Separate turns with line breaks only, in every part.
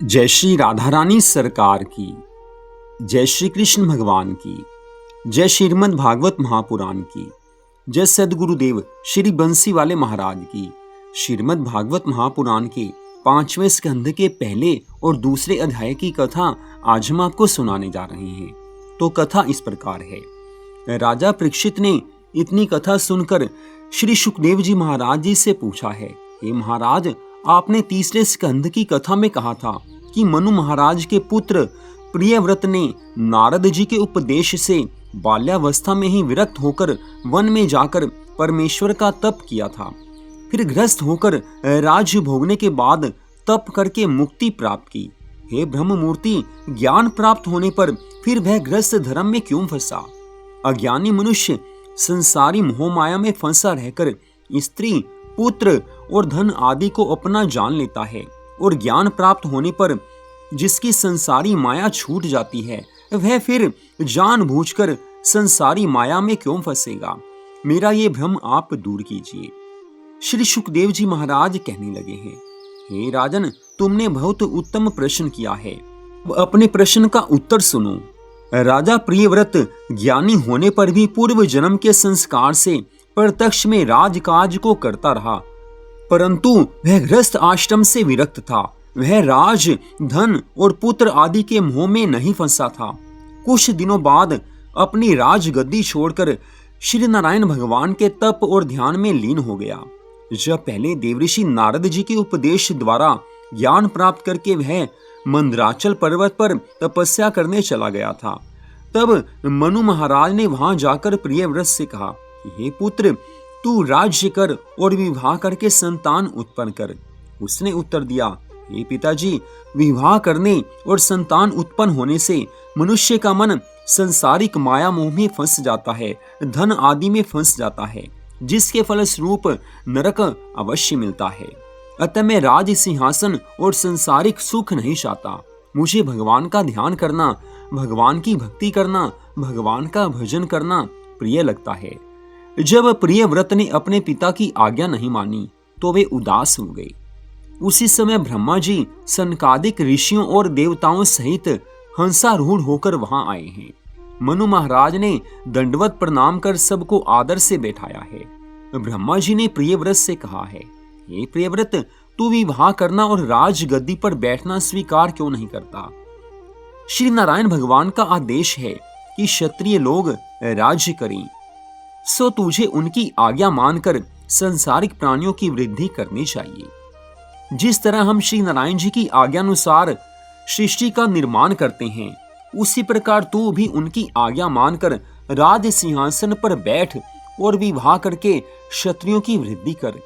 जय श्री राधा रानी सरकार की, जय श्री कृष्ण भगवान की, जय श्रीमद् भागवत महापुराण की, जय सद्गुरुदेव श्री बंसी वाले महाराज की। श्रीमद् भागवत महापुराण के 5वें स्कंध के पहले और दूसरे अध्याय की कथा आज हम आपको सुनाने जा रहे हैं। तो कथा इस प्रकार है। राजा परीक्षित ने इतनी कथा सुनकर श्री सुखदेव जी महाराज जी से पूछा है, हे महाराज, आपने तीसरे स्कंध की कथा में कहा था कि मनु महाराज के पुत्र प्रियव्रत ने नारद जी के उपदेश से बाल्यावस्था में ही विरक्त होकर वन में जाकर परमेश्वर का तप किया था। फिर गृहस्थ होकर राज्य भोगने के बाद तप करके मुक्ति प्राप्त की। हे ब्रह्ममूर्ति, ज्ञान प्राप्त होने पर फिर वह गृहस्थ धर्म में क्यों फंसा? अज्ञानी मनुष्य संसारी मोह माया में फंसा रहकर स्त्री, पुत्र और धन आदि को अपना जान लेता है, और ज्ञान प्राप्त होने पर जिसकी संसारी माया छूट जाती है, वह फिर जानबूझकर संसारी माया में क्यों फंसेगा? मेरा ये भ्रम आप दूर कीजिए। श्री सुखदेव जी महाराज कहने लगे हैं, हे राजन, तुमने बहुत उत्तम प्रश्न किया है। अपने प्रश्न का उत्तर सुनो। राजा प्रियव्रत ज्ञानी होने पर भी पूर्व जन्म के संस्कार से प्रत्यक्ष में राजकाज को करता रहा, परंतु वह गृहस्थ आश्रम से विरक्त था। वह राज, धन और पुत्र आदि के मोह में नहीं फंसा था। कुछ दिनों बाद अपनी राजगद्दी छोड़कर श्री नारायण भगवान के तप और ध्यान में लीन हो गया। जब पहले देवऋषि नारद जी के उपदेश द्वारा ज्ञान प्राप्त करके वह मंदराचल पर्वत पर तपस्या करने चला गया था, तब मनु महाराज ने वहां जाकर प्रियव्रत से कहा, हे पुत्र, तू राज्य कर और विवाह करके संतान उत्पन्न कर। उसने उत्तर दिया, हे पिताजी, विवाह करने और संतान उत्पन्न होने से मनुष्य का मन संसारिक माया मोह में फंस जाता है, धन आदि में फंस जाता है, जिसके फलस्वरूप नरक अवश्य मिलता है। अतः मैं राज सिंहासन और संसारिक सुख नहीं चाहता। मुझे भगवान का ध्यान करना, भगवान की भक्ति करना, भगवान का भजन करना प्रिय लगता है। जब प्रियव्रत ने अपने पिता की आज्ञा नहीं मानी तो वे उदास हो गए। उसी समय ब्रह्मा जी सनकादिक ऋषियों और देवताओं सहित हंसारूढ़ होकर वहां आए हैं। मनु महाराज ने दंडवत प्रणाम कर सबको आदर से बैठाया है। ब्रह्मा जी ने प्रियव्रत से कहा है, हे प्रियव्रत, तू विवाह करना और राजगद्दी पर बैठना स्वीकार क्यों नहीं करता? श्री नारायण भगवान का आदेश है कि क्षत्रिय लोग राज्य करें, सो तुझे उनकी आज्ञा मानकर संसारिक प्राणियों की वृद्धि करनी चाहिए। जिस तरह हम श्री नारायण जी की आज्ञा अनुसार सृष्टि का निर्माण करते हैं, उसी प्रकार तू भी उनकी आज्ञा मानकर राज सिंहासन पर बैठ और विवाह करके क्षत्रियों की वृद्धि कर।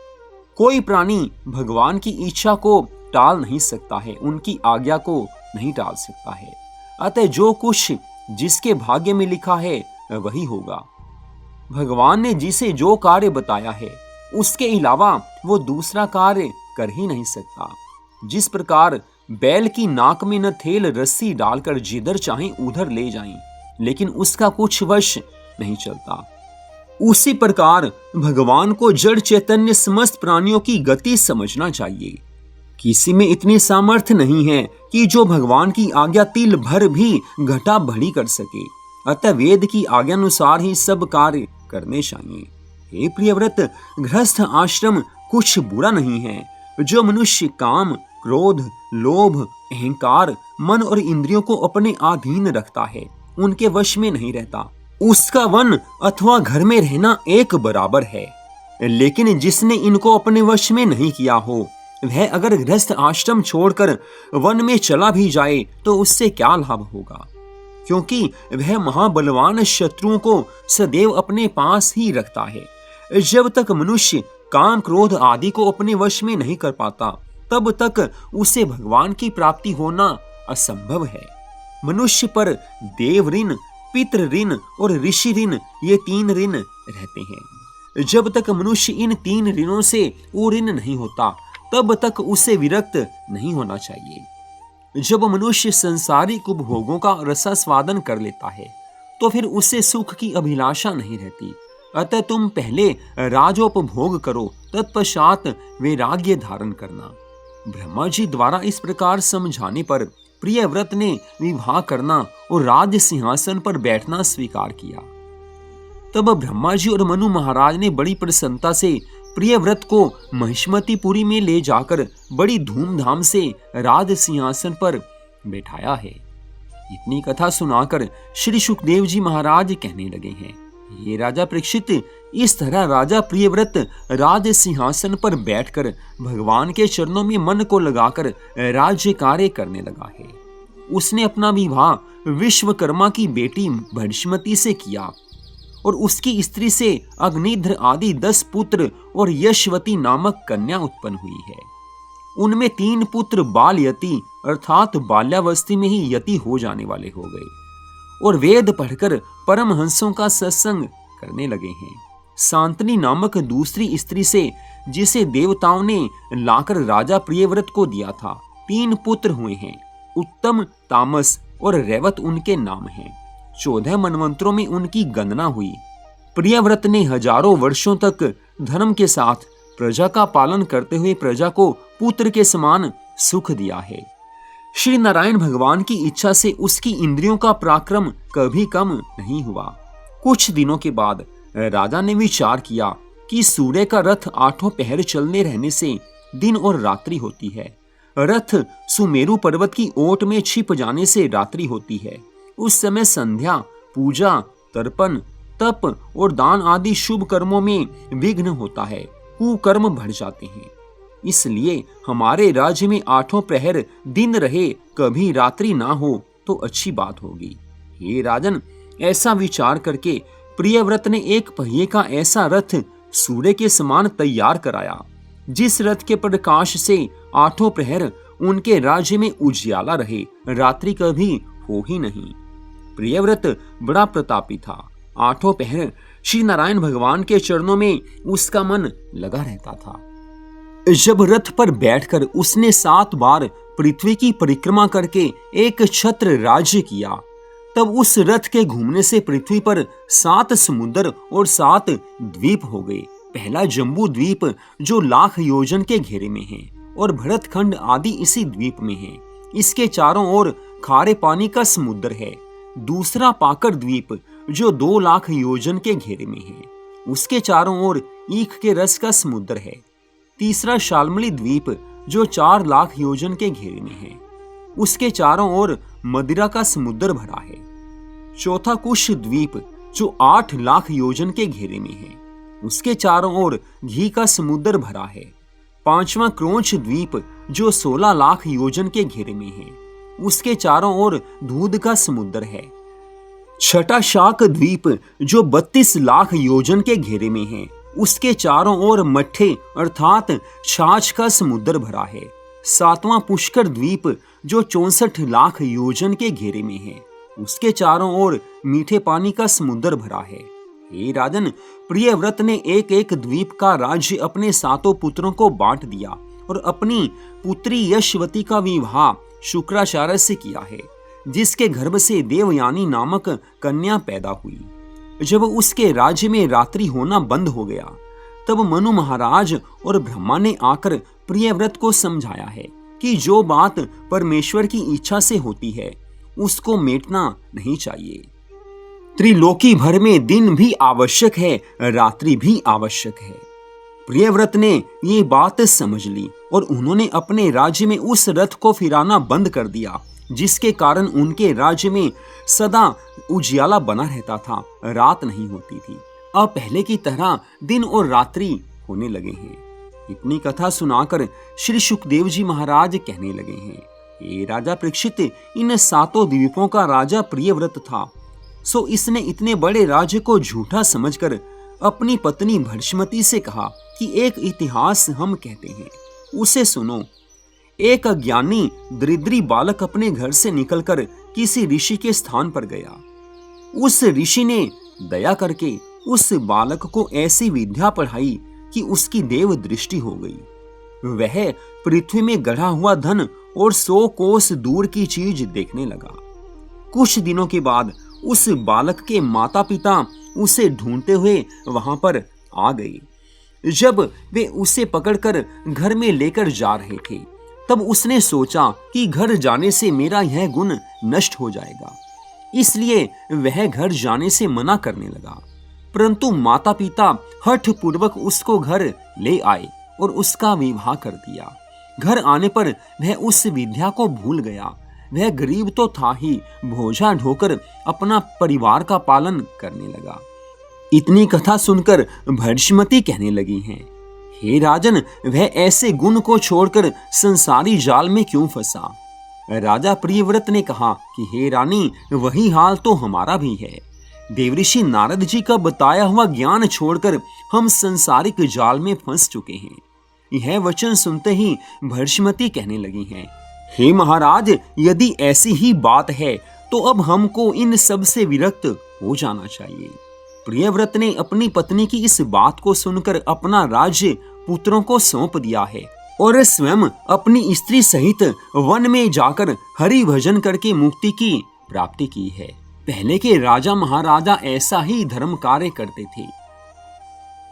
कोई प्राणी भगवान की इच्छा को टाल नहीं सकता है, उनकी आज्ञा को नहीं टाल सकता है। अतः जो कुछ जिसके भाग्य में लिखा है वही होगा। भगवान ने जिसे जो कार्य बताया है, उसके अलावा वो दूसरा कार्य कर ही नहीं सकता। जिस प्रकार बैल की नाक में नथेल रस्सी डालकर जिधर चाहे उधर ले जाएं, लेकिन उसका कुछ वश नहीं चलता, उसी प्रकार भगवान को जड़ चैतन्य समस्त प्राणियों की गति समझना चाहिए। किसी में इतनी सामर्थ्य नहीं है कि जो भगवान की आज्ञा तिल भर भी घटा बढ़ी कर सके। अतः वेद की आज्ञा अनुसार ही सब कार्य करने चाहिए। हे प्रियव्रत, गृहस्थ आश्रम कुछ बुरा नहीं है। जो मनुष्य काम, क्रोध, लोभ, अहंकार, मन और इंद्रियों को अपने अधीन रखता है, उनके वश में नहीं रहता, उसका वन अथवा घर में रहना एक बराबर है। लेकिन जिसने इनको अपने वश में नहीं किया हो, वह अगर गृहस्थ आश्रम छोड़कर वन में चला भी जाए तो उससे क्या लाभ होगा? क्योंकि वह महाबलवान शत्रुओं को सदैव अपने पास ही रखता है। जब तक मनुष्य काम, क्रोध आदि को अपने वश में नहीं कर पाता, तब तक उसे भगवान की प्राप्ति होना असंभव है। मनुष्य पर देव ऋण, पितृ ऋण और ऋषि ऋण, ये 3 ऋण रहते हैं। जब तक मनुष्य इन 3 ऋणों से ऊऋण नहीं होता, तब तक उसे विरक्त नहीं होना चाहिए। जब मनुष्य संसारिक उपभोगों का रसास्वादन कर लेता है, तो फिर उसे सुख की अभिलाषा नहीं रहती। अतः तुम पहले राजोपभोग करो, तत्पश्चात वैराग्य धारण करना। ब्रह्मा जी द्वारा इस प्रकार समझाने पर प्रियव्रत ने विवाह करना और राज सिंहासन पर बैठना स्वीकार किया। तब ब्रह्मा जी और मनु महाराज ने बड़ी प्रसन्नता से प्रियव्रत को महिष्मतीपुरी में ले जाकर बड़ी धूमधाम से राज सिंहासन पर बैठाया है। इतनी कथा सुनाकर श्री सुखदेव जी महाराज कहने लगे हैं, ये राजा परीक्षित, इस तरह राजा प्रियव्रत राज सिंहासन पर बैठकर भगवान के चरणों में मन को लगाकर राज्य कार्य करने लगा है। उसने अपना विवाह विश्वकर्मा की बेटी भस्मती से किया और उसकी स्त्री से अग्निध्र आदि 10 पुत्र और यशवती नामक कन्या उत्पन्न हुई है। उनमें 3 पुत्र बाल यति अर्थात बाल्यावस्थी में ही यति हो जाने वाले हो गए और वेद पढ़कर परमहंसों का सत्संग करने लगे हैं। शांतनी नामक दूसरी स्त्री से, जिसे देवताओं ने लाकर राजा प्रियव्रत को दिया था, 3 पुत्र हुए हैं। उत्तम, तामस और रैवत उनके नाम हैं। 14 मनवंतरों में उनकी गणना हुई। प्रियव्रत ने हजारों वर्षों तक धर्म के साथ प्रजा का पालन करते हुए प्रजा को पुत्र के समान सुख दिया है। श्री नारायण भगवान की इच्छा से उसकी इंद्रियों का पराक्रम कभी कम नहीं हुआ। कुछ दिनों के बाद राजा ने विचार किया कि सूर्य का रथ 8 पहर चलने रहने से दिन और रात्रि होती है। रथ सुमेरु पर्वत की ओट में छिप जाने से रात्रि होती है। उस समय संध्या, पूजा, तर्पण, तप और दान आदि शुभ कर्मों में विघ्न होता है, कुकर्म बढ़ जाते हैं। इसलिए हमारे राज्य में 8 प्रहर दिन रहे, कभी रात्रि ना हो तो अच्छी बात होगी। हे राजन, ऐसा विचार करके प्रियव्रत ने एक पहिए का ऐसा रथ सूर्य के समान तैयार कराया, जिस रथ के प्रकाश से 8 प्रहर उनके राज्य में उजियाला रहे, रात्रि कभी हो ही नहीं। प्रियव्रत बड़ा प्रतापी था। 8 पहर श्री नारायण भगवान के चरणों में उसका मन लगा रहता था। जब रथ पर बैठकर उसने 7 बार पृथ्वी की परिक्रमा करके एक छत्र राज्य किया, तब उस रथ के घूमने से पृथ्वी पर 7 समुद्र और 7 द्वीप हो गए। पहला जम्बू द्वीप जो लाख योजन के घेरे में है और भरतखंड आदि इसी द्वीप में है। इसके चारों ओर खारे पानी का समुद्र है। दूसरा पाकर द्वीप जो 2 लाख योजन के घेरे में है, उसके चारों ओर ईख के रस का समुद्र है। तीसरा शालमली द्वीप जो 4 लाख योजन के घेरे में है, उसके चारों ओर मदिरा का समुद्र भरा है। चौथा कुश द्वीप जो 8 लाख योजन के घेरे में है, उसके चारों ओर घी का समुद्र भरा है। 5वां क्रोंच द्वीप जो 16 लाख योजन के घेरे में है, उसके चारों ओर दूध का समुद्र है। 6ठा शाक द्वीप जो 32 लाख योजन के घेरे में है, उसके चारों ओर मट्ठे अर्थात छाछ का समुद्र भरा है। 7वां पुष्कर द्वीप जो 64 लाख योजन के घेरे में है, उसके चारों ओर मीठे पानी का समुद्र भरा है। हे राजन, प्रियव्रत ने एक एक द्वीप का राज्य अपने 7 पुत्रों को बांट दिया और अपनी पुत्री यशवती का विवाह शुक्राचार्य से किया है, जिसके गर्भ से देवयानी नामक कन्या पैदा हुई। जब उसके राज्य में रात्रि होना बंद हो गया, तब मनु महाराज और ब्रह्मा ने आकर प्रियव्रत को समझाया है कि जो बात परमेश्वर की इच्छा से होती है उसको मेटना नहीं चाहिए। त्रिलोकी भर में दिन भी आवश्यक है, रात्रि भी आवश्यक है। प्रियव्रत ने ये बात समझ ली और उन्होंने अपने राज्य में उस रथ को फिराना बंद कर दिया, जिसके कारण उनके राज्य में सदा उजियाला बना रहता था, रात नहीं होती थी। अब पहले की तरह दिन और रात्रि होने लगे हैं। इतनी कथा सुनाकर श्री सुखदेव जी महाराज कहने लगे हैं, हे राजा परीक्षित, इन 7 द्वीपों का राजा प्रियव्रत था, सो इसने इतने बड़े राज्य को झूठा समझकर अपनी पत्नी भस्मती से कहा कि एक इतिहास हम कहते हैं, उसे सुनो। एक अज्ञानी दरिद्री बालक अपने घर से निकलकर किसी ऋषि के स्थान पर गया। उस ऋषि ने दया करके उस बालक को ऐसी विद्या पढ़ाई कि उसकी देव दृष्टि हो गई। वह पृथ्वी में गढ़ा हुआ धन और 100 कोस दूर की चीज देखने लगा। कुछ दिनों के बाद उस बालक के माता पिता उसे ढूंढते हुए वहां पर आ गए। जब वे उसे पकड़कर घर में लेकर जा रहे थे, तब उसने सोचा कि घर जाने से मेरा यह गुण नष्ट हो जाएगा, इसलिए वह घर जाने से मना करने लगा। परंतु माता पिता हठ पूर्वक उसको घर ले आए और उसका विवाह कर दिया। घर आने पर वह उस विद्या को भूल गया। वह गरीब तो था ही, बोझा ढोकर अपना परिवार का पालन करने लगा। इतनी कथा सुनकर भृशमति कहने लगी हैं, हे राजन, वह ऐसे गुण को छोड़कर संसारी जाल में क्यों फंसा? राजा प्रियव्रत ने कहा कि हे रानी, वही हाल तो हमारा भी है। देवऋषि नारद जी का बताया हुआ ज्ञान छोड़कर हम संसारिक जाल में फंस चुके हैं। यह वचन सुनते ही भृशमति कहने लगी हैं, हे महाराज, यदि ऐसी ही बात है तो अब हमको इन सब से विरक्त हो जाना चाहिए। प्रियव्रत ने अपनी पत्नी की इस बात को सुनकर अपना राज्य पुत्रों को सौंप दिया है और स्वयं अपनी स्त्री सहित वन में जाकर हरि भजन करके मुक्ति की प्राप्ति की है। पहले के राजा महाराजा ऐसा ही धर्म कार्य करते थे।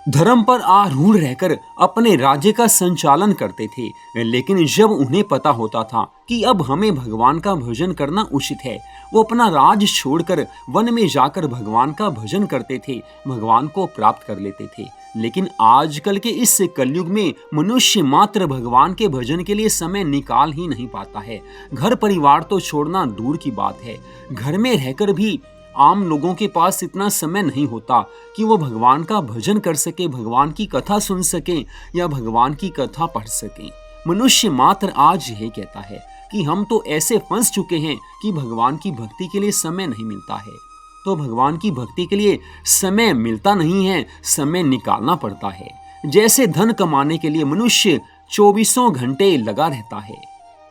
धर्म पर आरूढ़ रहकर अपने राज्य का संचालन करते थे, लेकिन जब उन्हें पता होता था कि अब हमें भगवान का भजन करना उचित है, वो अपना राज छोड़कर वन में जाकर भगवान का भजन करते थे, भगवान को प्राप्त कर लेते थे। लेकिन आजकल के इस कलयुग में मनुष्य मात्र भगवान के भजन के लिए समय निकाल ही नहीं पाता है। घर परिवार तो छोड़ना दूर की बात है, घर में रहकर भी आम लोगों के पास इतना समय नहीं होता कि वो भगवान का भजन कर सके, भगवान की कथा सुन सके या भगवान की कथा पढ़ सके। मनुष्य मात्र आज यही कहता है कि हम तो ऐसे फंस चुके हैं कि भगवान की भक्ति के लिए समय नहीं मिलता है। तो भगवान की भक्ति के लिए समय मिलता नहीं है, समय निकालना पड़ता है। जैसे धन कमाने के लिए मनुष्य 24 घंटे लगा रहता है,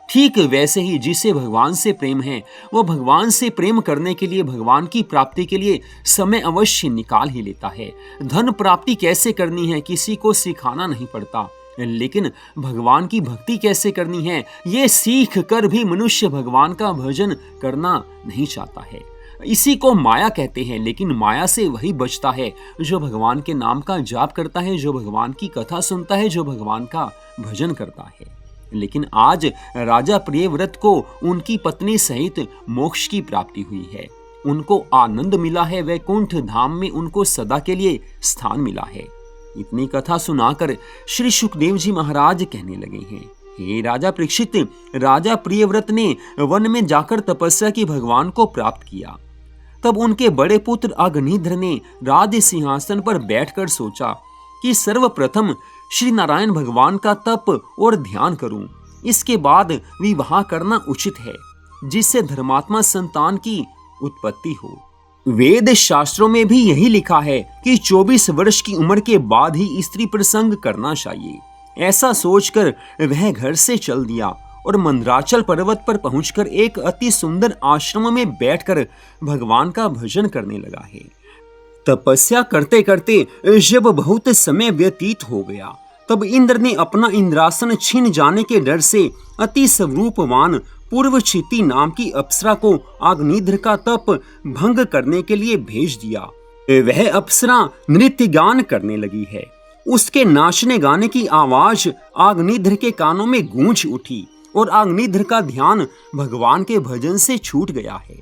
ठीक वैसे ही जिसे भगवान से प्रेम है वो भगवान से प्रेम करने के लिए, भगवान की प्राप्ति के लिए समय अवश्य निकाल ही लेता है। धन प्राप्ति कैसे करनी है किसी को सिखाना नहीं पड़ता, लेकिन भगवान की भक्ति कैसे करनी है ये सीख कर भी मनुष्य भगवान का भजन करना नहीं चाहता है। इसी को माया कहते हैं, लेकिन माया से वही बचता है जो भगवान के नाम का जाप करता है, जो भगवान की कथा सुनता है, जो भगवान का भजन करता है। लेकिन आज राजा प्रियव्रत को उनकी पत्नी सहित मोक्ष की प्राप्ति हुई है, उनको आनंद मिला है, वैकुंठ धाम में उनको सदा के लिए स्थान मिला है। इतनी कथा सुनाकर श्री सुखदेव जी महाराज कहने लगे हैं, हे राजा परीक्षित, राजा प्रियव्रत ने वन में जाकर तपस्या की भगवान को प्राप्त किया। तब उनके बड़े पुत्र अग्निध्र ने राज सिंहासन पर बैठकर सोचा कि सर्वप्रथम श्री नारायण भगवान का तप और ध्यान करूं, इसके बाद विवाह करना उचित है जिससे धर्मात्मा संतान की उत्पत्ति हो। वेद शास्त्रों में भी यही लिखा है कि 24 वर्ष की उम्र के बाद ही स्त्री प्रसंग करना चाहिए। ऐसा सोचकर वह घर से चल दिया और मंदराचल पर्वत पर पहुंचकर एक अति सुंदर आश्रम में बैठकर भगवान का भजन करने लगा है। तपस्या करते करते जब बहुत समय व्यतीत हो गया, तब इंद्र ने अपना इंद्रासन छीन जाने के डर से अति स्वरूपवान पूर्वचिति नाम की अप्सरा को अग्निध्र का तप भंग करने के लिए भेज दिया। वह अप्सरा नृत्य गान करने लगी है। उसके नाचने गाने की आवाज अग्निध्र के कानों में गूंज उठी और अग्निध्र का ध्यान भगवान के भजन से छूट गया है।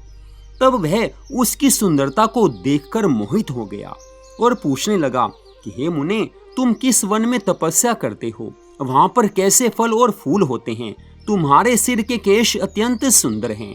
तब वह उसकी सुंदरता को देखकर मोहित हो गया और पूछने लगा कि हे मुने, तुम किस वन में तपस्या करते हो? वहां पर कैसे फल और फूल होते हैं? तुम्हारे सिर के केश अत्यंत सुंदर हैं।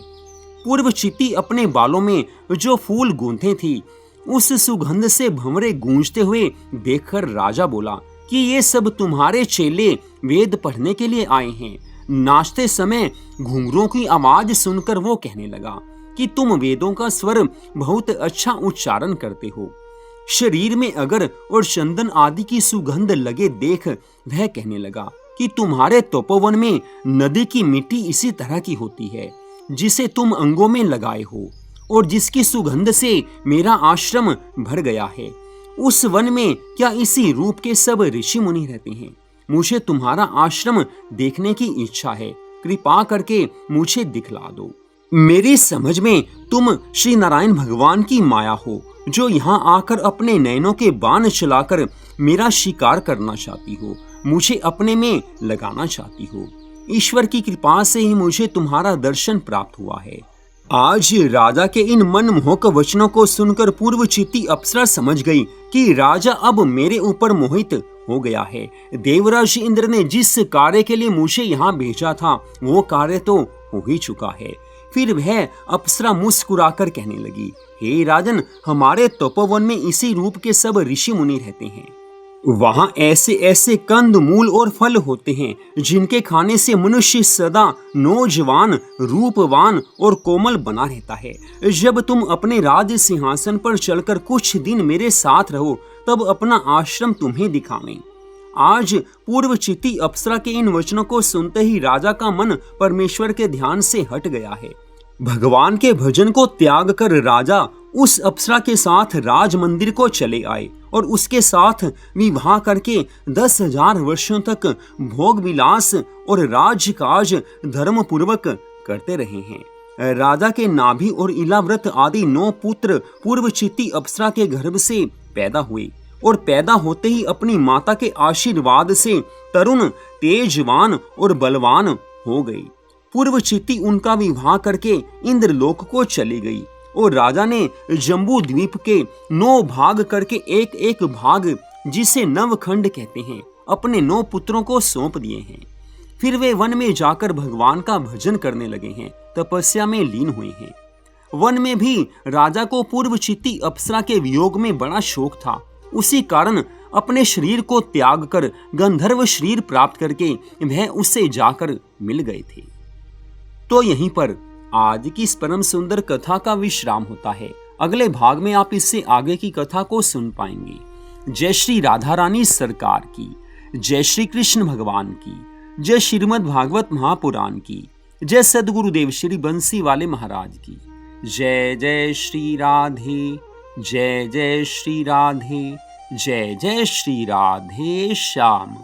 पूर्वचिति अपने बालों में जो फूल गूंथे थी उस सुगंध से भंवरे गूंजते हुए देखकर राजा बोला कि ये सब तुम्हारे चेले वेद पढ़ने के लिए आए हैं। नाचते समय घुंघरूओं की आवाज सुनकर वो कहने लगा कि तुम वेदों का स्वर बहुत अच्छा उच्चारण करते हो। शरीर में अगर और चंदन आदि की सुगंध लगे देख वह कहने लगा कि तुम्हारे तपोवन में नदी की मिट्टी इसी तरह की होती है जिसे तुम अंगों में लगाए हो और जिसकी सुगंध से मेरा आश्रम भर गया है। उस वन में क्या इसी रूप के सब ऋषि मुनि रहते हैं? मुझे तुम्हारा आश्रम देखने की इच्छा है, कृपा करके मुझे दिखला दो। मेरी समझ में तुम श्री नारायण भगवान की माया हो जो यहाँ आकर अपने नयनों के बाण चलाकर मेरा शिकार करना चाहती हो, मुझे अपने में लगाना चाहती हो। ईश्वर की कृपा से ही मुझे तुम्हारा दर्शन प्राप्त हुआ है। आज राजा के इन मनमोहक वचनों को सुनकर पूर्वचित्ती अप्सरा समझ गई कि राजा अब मेरे ऊपर मोहित हो गया है। देवराज इंद्र ने जिस कार्य के लिए मुझे यहाँ भेजा था वो कार्य तो हो ही चुका है। फिर वह अप्सरा मुस्कुराकर कहने लगी, हे राजन, हमारे तपोवन में इसी रूप के सब ऋषि मुनि रहते हैं। वहां ऐसे ऐसे कंद मूल और फल होते हैं जिनके खाने से मनुष्य सदा नौजवान, रूपवान और कोमल बना रहता है। जब तुम अपने राज सिंहासन पर चलकर कुछ दिन मेरे साथ रहो तब अपना आश्रम तुम्हें दिखावें। आज पूर्वचित्ती अप्सरा के इन वचनों को सुनते ही राजा का मन परमेश्वर के ध्यान से हट गया है। भगवान के भजन को त्याग कर राजा उस अप्सरा के साथ राज मंदिर को चले आए और उसके साथ विवाह करके 10,000 वर्षों तक भोग विलास और राजकाज धर्म पूर्वक करते रहे हैं। राजा के नाभि और इलाव्रत आदि 9 पुत्र पूर्वचित्ती अप्सरा के गर्भ से पैदा हुए और पैदा होते ही अपनी माता के आशीर्वाद से तरुण, तेजवान और बलवान हो गई। पूर्वचित्ती उनका विवाह करके इंद्रलोक को चली गई और राजा ने जम्बू द्वीप के 9 भाग करके एक एक भाग, जिसे नवखंड कहते हैं, अपने 9 पुत्रों को सौंप दिए हैं। फिर वे वन में जाकर भगवान का भजन करने लगे हैं, तपस्या में लीन हुए हैं। वन में भी राजा को पूर्वचित्ती अप्सरा के वियोग में बड़ा शोक था। उसी कारण अपने शरीर को त्याग कर गंधर्व शरीर प्राप्त करके वह उससे जाकर मिल गए थे। तो यहीं पर आज की इस परम सुंदर कथा का विश्राम होता है। अगले भाग में आप इससे आगे की कथा को सुन पाएंगे। जय श्री राधा रानी सरकार की, जय श्री कृष्ण भगवान की, जय श्रीमद् भागवत महापुराण की, जय सद्गुरुदेव श्री बंसी वाले महाराज की। जय जय श्री राधे, जय जय श्री राधे, जय जय श्री राधे श्याम।